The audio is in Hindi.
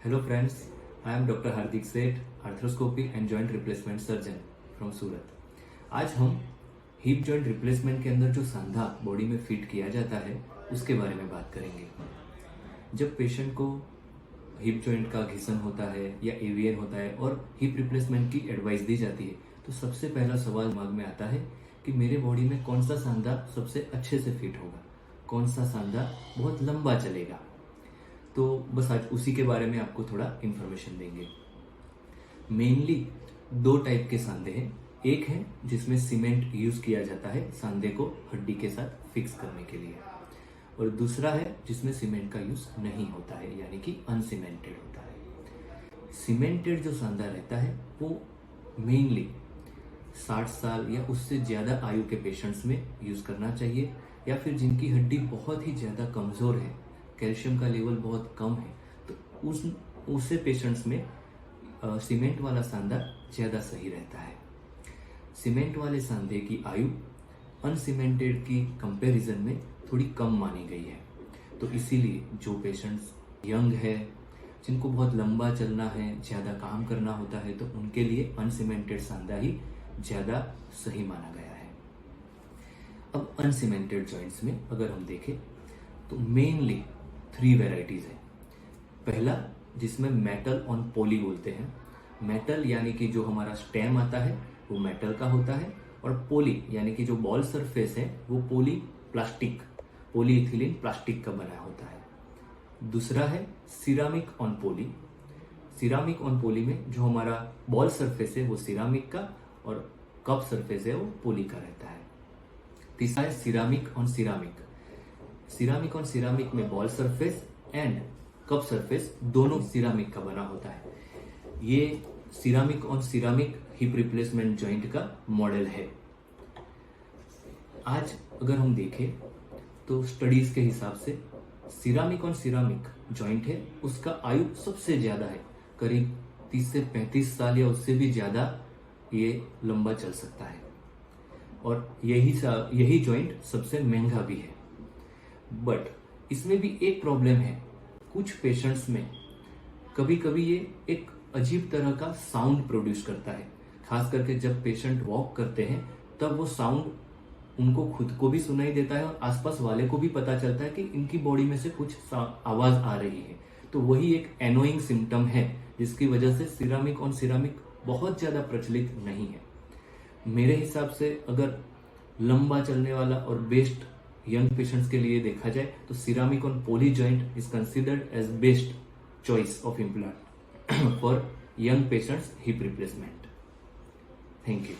Hello friends, I am Dr. Hardik Seth, arthroscopy and joint replacement surgeon from Surat. आज हम हिप जॉइंट रिप्लेसमेंट के अंदर जो सांधा बॉडी में फिट किया जाता है उसके बारे में बात करेंगे। जब पेशेंट को हिप जॉइंट का घिसन होता है या एवीएन होता है और हिप रिप्लेसमेंट की एडवाइस दी जाती है तो सबसे पहला सवाल दिमाग में आता है कि मेरे बॉडी में कौन सा सांधा सबसे अच्छे से फिट होगा, कौन सा सांधा बहुत लंबा चलेगा। तो बस आज उसी के बारे में आपको थोड़ा इन्फॉर्मेशन देंगे। मेनली दो टाइप के सांधे हैं। एक है जिसमें सीमेंट यूज किया जाता है सांधे को हड्डी के साथ फिक्स करने के लिए, और दूसरा है जिसमें सीमेंट का यूज नहीं होता है, यानी कि अनसीमेंटेड होता है। सीमेंटेड जो सांधा रहता है वो मेनली 60 साल या उससे ज्यादा आयु के पेशेंट्स में यूज करना चाहिए, या फिर जिनकी हड्डी बहुत ही ज्यादा कमजोर है, कैल्शियम का लेवल बहुत कम है, तो उसे पेशेंट्स में सीमेंट वाला सांधा ज्यादा सही रहता है। सीमेंट वाले सांधे की आयु अनसीमेंटेड की कंपैरिजन में थोड़ी कम मानी गई है, तो इसीलिए जो पेशेंट्स यंग है, जिनको बहुत लंबा चलना है, ज्यादा काम करना होता है, तो उनके लिए अनसीमेंटेड सांधा ही ज्यादा सही माना गया है। अब अनसीमेंटेड जॉइंट्स में अगर हम देखें तो मेनली 3 वेराइटीज है। पहला जिसमें मेटल ऑन पॉली बोलते हैं। मेटल यानी कि जो हमारा स्टेम आता है वो मेटल का होता है, और पॉली यानी कि जो बॉल सरफेस है वो पॉलीइथिलीन प्लास्टिक का बना होता है। दूसरा है ceramic on poly. Ceramic on poly में जो हमारा बॉल सरफेस है वो सिरामिक का और कप सरफेस है वो पॉली का रहता है। तीसरा है ceramic on ceramic. Ceramic on ceramic में ball surface and cup surface दोनों सिरामिक का बना होता है। ये ceramic on ceramic hip replacement joint का मॉडल है। आज अगर हम देखें तो स्टडीज के हिसाब से सिरामिक ऑन सिरामिक जॉइंट है उसका आयु सबसे ज्यादा है, करीब 30 से 35 साल या उससे भी ज्यादा ये लंबा चल सकता है, और यही जॉइंट सबसे महंगा भी है। बट इसमें भी एक प्रॉब्लम है, कुछ पेशेंट्स में कभी कभी ये एक अजीब तरह का साउंड प्रोड्यूस करता है। खास करके जब पेशेंट वॉक करते हैं तब वो साउंड उनको खुद को भी सुनाई देता है और आसपास वाले को भी पता चलता है कि इनकी बॉडी में से कुछ आवाज आ रही है। तो वही एक एनोइंग सिम्टम है जिसकी वजह से सिरामिक ऑन सिरामिक बहुत ज्यादा प्रचलित नहीं है। मेरे हिसाब से अगर लंबा चलने वाला और बेस्ट यंग पेशेंट्स के लिए देखा जाए तो ceramic on poly joint is considered as best choice of implant for young patients hip replacement. Thank you.